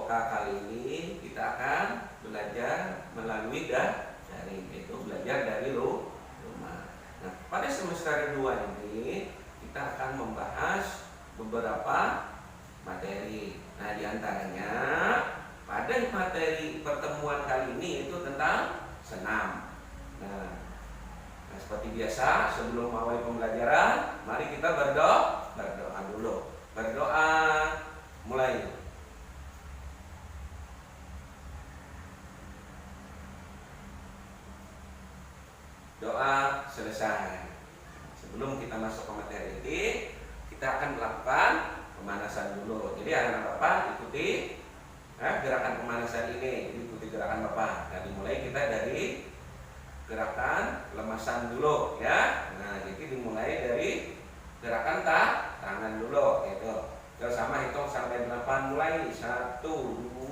Pokoknya kali ini kita akan belajar melalui daring, yaitu belajar dari rumah. Nah, pada semester 2 ini kita akan membahas beberapa materi. Nah, diantaranya pada materi pertemuan kali ini itu tentang senam. Nah, seperti biasa sebelum awal pembelajaran, mari kita berdoa dulu. Berdoa, mulai. Doa selesai. Sebelum kita masuk ke materi ini, kita akan melakukan pemanasan dulu. Jadi anak-anak Bapak ikuti gerakan pemanasan ini. Ikuti gerakan Bapak. Nah, dimulai kita dari gerakan lemasan dulu ya. Nah, jadi dimulai dari gerakan tangan dulu gitu. Terus sama hitung sampai 8, mulai 1 2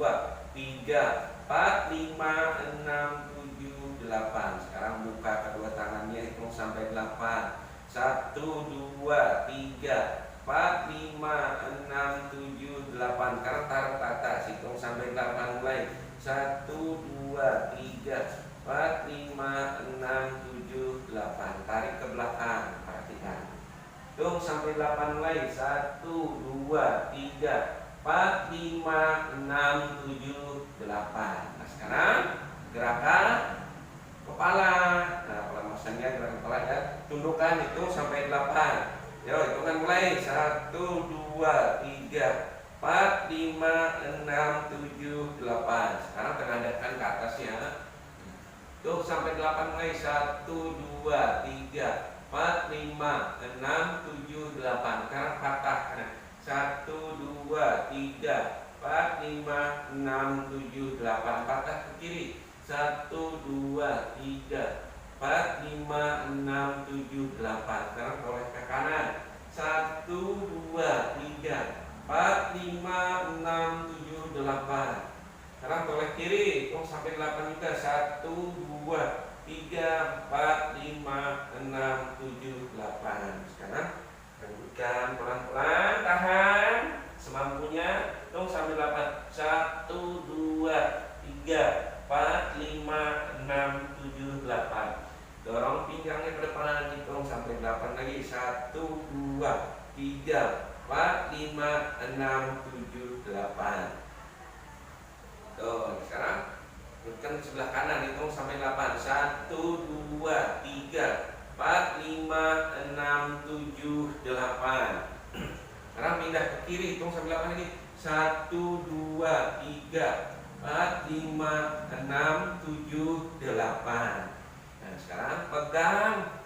3 4 5 6 7 8. Sekarang buka kedua tangannya, hitung sampai 8. 1 2 3 4 5 6 7 8. Sekarang taruh ke atas, hitung sampai 8, mulai 1 2 3 4 5 6 7 8. Tarik ke belakang, perhatikan. Hitung sampai 8, mulai 1 2 3 4 5 6 7 8. Nah, sekarang gerakan kepala. Nah, pelemasannya gerakan kepala ya. Tundukkan, hitung sampai 8. Yo, hitungan mulai 1 2 3 4 5 6 7 8. Sekarang tengadahkan ke atas ya. Tuh sampai 8, mulai 1 2 3 4 5 6 7 8. Sekarang patah. 1 2 3 4 5 6 7 8. Patah ke kiri. 1 2 3 4 5 6 7 8. Sekarang toleh ke kanan. 1 2 3 4 5 6 7 8. Sekarang toleh kiri, hitung sampai 8 juga. 1 2 3 4 5 6 7 8. Sekarang lanjutkan pelan-pelan, tahan semampunya, hitung sampai 8. 1 2 3 4 5 6 7 8. Dorong pinggangnya ke depan, hitung sampai 8 lagi. 1 2 3 4 5 6 7 8. Tuh, sekarang lanjutkan sebelah kanan, hitung sampai 8. 1 2 3 4 5 6 7 8. Sekarang pindah ke kiri, hitung sampai 8 lagi. 1 2 3 4 5 6 7 8. Nah, sekarang pegang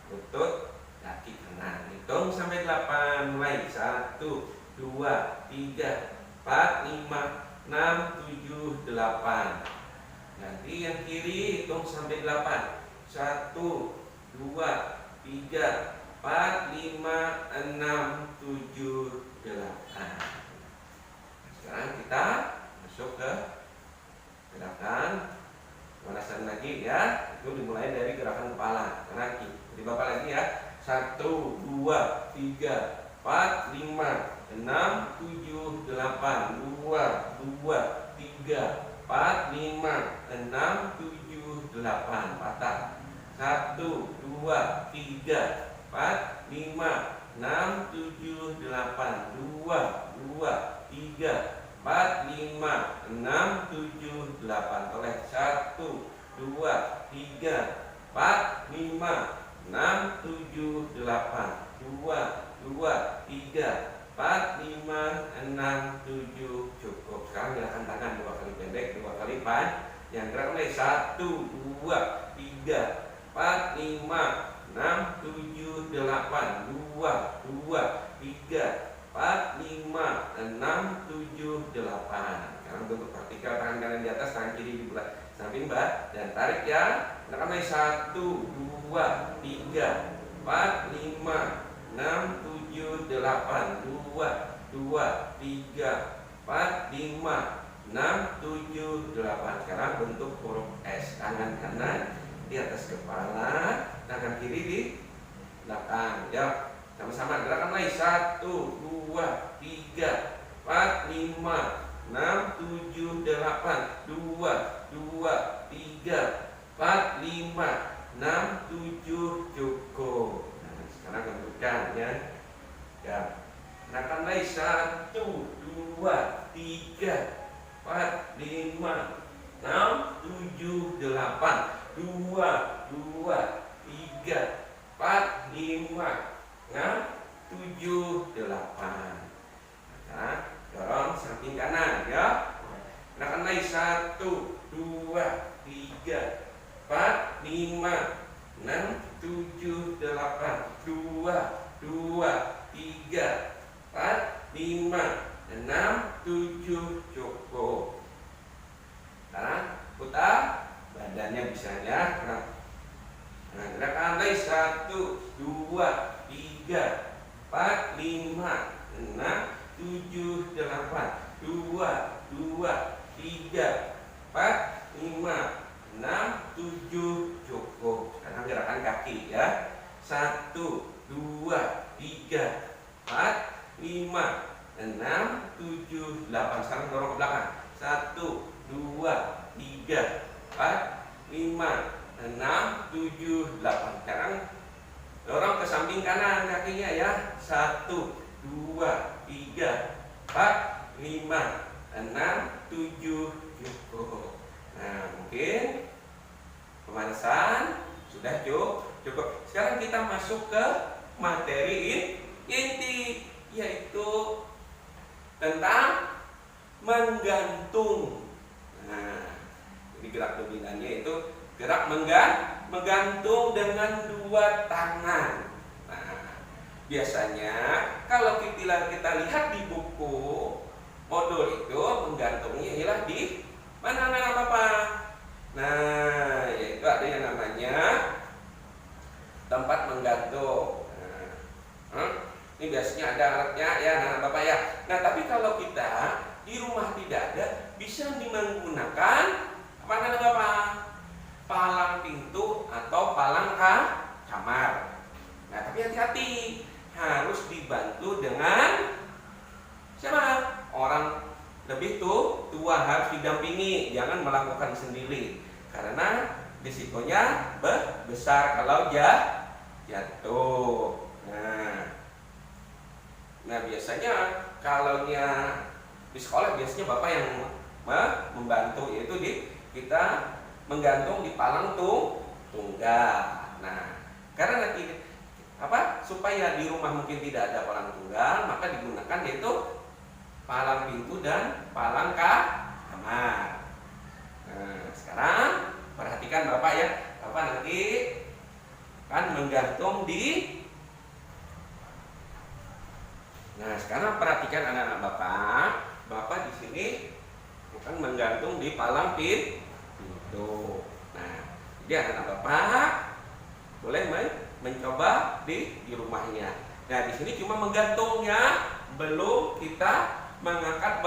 lutut kaki kanan, hitung sampai 8, mulai 1 2 3 4 5 6 7 8. Nanti yang kiri, hitung sampai 8. 1 2 3 4 5 6 7 8. Sekarang kita masuk ke gerakan pemanasan lagi ya. Itu dimulai dari gerakan kepala ke kaki. Jadi Bapak lagi ya. 1 2 3 4 5 6 7 8. 2 2 3 4 5 6 7 8. Patah. 1 2 3 4 5 6 7 8. 2 2 3 4 5 6 7 8. Toleh 1 2 3 4 5 6 7 8. 2 2 3 4 5 6 7. Cukup. Sekarang gerakan tangan 2 kali pendek, 2 kali panjang. Gerakan mulai 1 2 3 4 5 6 7 8. 2 2 3 4 5 6 7 8. Sekarang bentuk vertikal, tangan kanan di atas, tangan kiri di belakang samping Mbak, dan tarik ya. Gerakan mulai 1 2 3 4 5 6 7 8. 2 2 3 4 5 6 7 8. Sekarang bentuk huruf S, tangan kanan di atas kepala, tangan kiri di belakang. Ya, sama-sama gerakan mulai 1 2 3 4 5 6, 7, 8. 2, 2, 3, 4, 5, 6, 7. Cukup. Nah, sekarang tentukan ya. Ya. Gunakan lagi 1, 2, 3, 4, 5, 6, 7, 8. 2, 2, 3, 4, 5, 6, 7, 8. Nah, dorong samping kanan ya. Gunakan lagi 1, 2, 3, 4, 5, 6, 7, 8. 2, 2, 3, 4, 5, 6, 7. Cukup. Sekarang putar badannya bisa ya. Nah, gerakan lagi 1, 2, 3, 4, 5, 6, 7, 8. 2, 2, 3, 4, 5, 6, 7. Cukup. Sekarang gerakan kaki ya. 1, 2, 3, 4, 5, 6, 7, 8. Sekarang dorong ke belakang. 1, 2, 3, 4, 5, 6, 7, 8. Sekarang dorong ke samping kanan kakinya ya. 1, 2, 3, 4, 5, 6, 7. Cukup. Nah, mungkin pemanasan sudah cukup. Sekarang kita masuk ke materi inti, yaitu tentang menggantung. Nah, ini gerak dominannya itu gerak menggantung dengan 2 tangan. Nah, biasanya kalau kita lihat di buku modul itu menggantungnya ialah di mana Bapak? Nah, yaitu ada yang namanya tempat menggantung. Ini biasanya ada alatnya ya, Bapak ya. Nah, tapi kalau kita di rumah tidak ada, bisa menggunakan apa namanya Bapak? Palang pintu atau palang kamar. Nah, tapi hati-hati, harus dibantu dengan siapa? Orang lebih tua, harus didampingi, jangan melakukan sendiri karena risikonya besar kalau jatuh. Nah, biasanya kalau di sekolah biasanya Bapak yang membantu, yaitu kita menggantung di palang tunggal. Nah, karena nanti supaya di rumah mungkin tidak ada palang tunggal, maka digunakan yaitu palang pintu dan palang kamar. Nah, sekarang perhatikan Bapak ya. Bapak nanti kan menggantung di. Nah, sekarang perhatikan anak-anak Bapak. Bapak di sini bukan menggantung di palang pintu. Nah, jadi anak-anak Bapak boleh mencoba di rumahnya. Nah, di sini cuma menggantungnya, belum kita mengangkat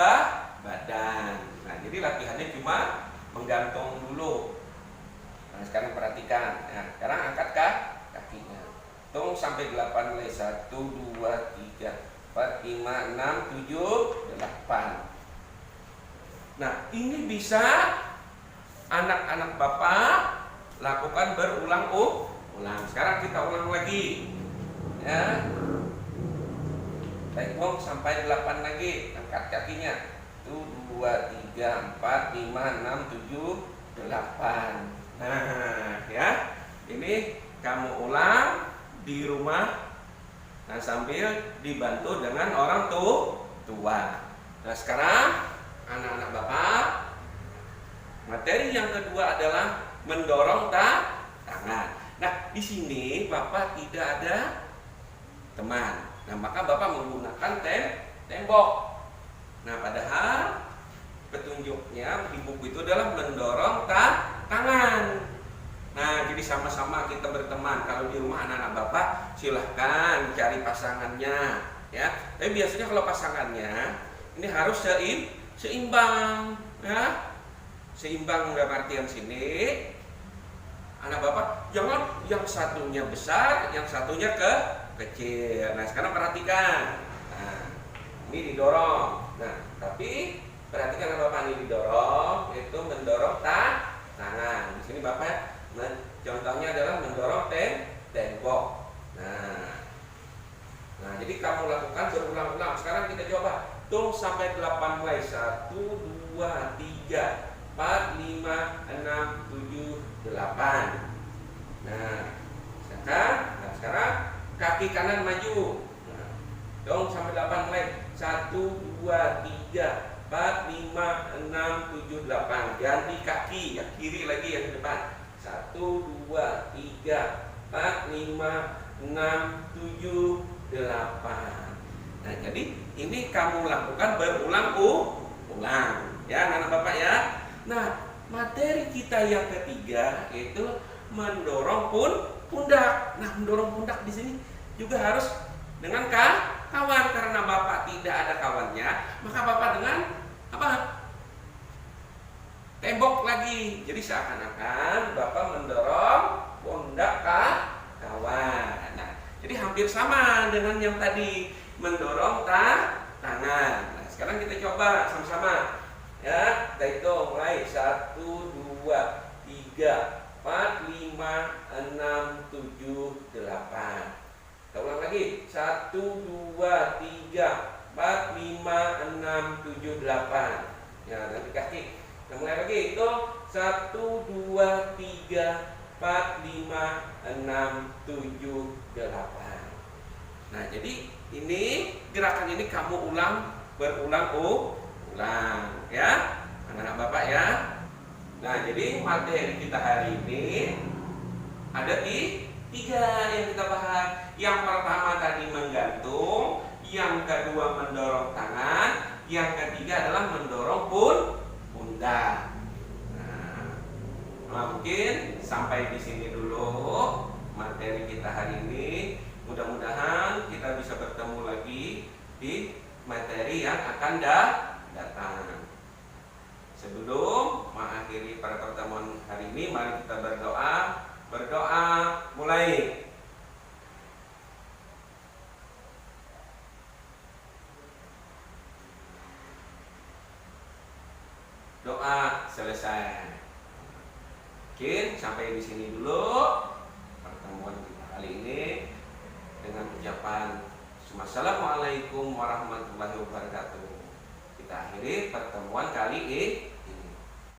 badan. Nah, jadi latihannya cuma menggantung dulu. Nah, sekarang perhatikan. Nah, sekarang angkat kakinya. Hitung sampai 8 mulai 1, 2, 3, 4, 5, 6, 7, 8. Nah, ini bisa anak-anak Bapak lakukan berulang-ulang. Sekarang kita ulang lagi. Ya. Hitung sampai 8 lagi. Angkat kakinya. 1, 2, 3, 4, 5, 6, 7, 8. Nah, ya. Ini kamu ulang di rumah. Nah, sambil dibantu dengan orang tua. Nah, sekarang anak-anak Bapak, materi yang kedua adalah mendorong tangan. Nah, di sini Bapak tidak ada teman. Nah, maka Bapak menggunakan tembok. Nah, padahal petunjuknya di buku itu adalah mendorong tangan. Nah, jadi sama-sama kita berteman. Kalau di rumah anak-anak Bapak, silahkan cari pasangannya, ya. Tapi biasanya kalau pasangannya ini harus seimbang, ya. Seimbang dalam artian sini, anak Bapak jangan yang satunya besar, yang satunya kecil. Nah, sekarang perhatikan. Nah, ini didorong. Nah, tapi Perhatikan Bapak ini didorong, itu mendorong tangan. Di sini Bapak contohnya adalah mendorong tembok. Nah, jadi kamu lakukan berulang-ulang. Sekarang kita coba. Hitung sampai 8 mulai. 1, 2, 3, 4, 5, 6, 7, 8. Nah, sekarang kaki kanan maju. Nah, hitung sampai 8 mulai. 1, 2, 3, 4, 5, 6, 7, 8. Ganti kaki, yang kiri lagi yang depan. 1, 2, 3, 4, 5, 6, 7, 8. Nah, jadi ini kamu lakukan berulang-ulang ya anak Bapak ya. Nah, materi kita yang ketiga itu mendorong pundak. Nah, mendorong pundak di sini juga harus dengan kawan, karena Bapak tidak ada kawannya, maka Bapak dengan apa? Tembok lagi. Jadi seakan-akan Bapak mendorong pundak kawan. Nah, jadi hampir sama dengan yang tadi mendorong tangan. Nah, sekarang kita coba sama-sama. Ya, kita hitung mulai 1, 2, 3, 4, 5, 6, 7, 8. Kita ulang lagi. 1, 2, 3, 4, 5, 6, 7, 8. Ya, nanti kaki. Kita mulai lagi. Hitung 1, 2, 3, 4, 5, 6, 7, 8. Nah, jadi ini gerakan ini kamu berulang ya anak-anak Bapak ya. Nah, jadi materi kita hari ini ada di 3 yang kita bahas. Yang pertama tadi menggantung, yang kedua mendorong tangan, yang ketiga adalah mendorong pundak. Nah, mungkin sampai di sini dulu materi kita hari ini. Mudah-mudahan kita bisa bertemu lagi di materi yang akan datang. Sebelum mengakhiri pada pertemuan hari ini, mari kita berdoa. Berdoa mulai. Doa selesai. Mungkin sampai di sini dulu pertemuan kita kali ini dengan ucapan Assalamualaikum warahmatullahi wabarakatuh. Kita akhiri pertemuan kali ini.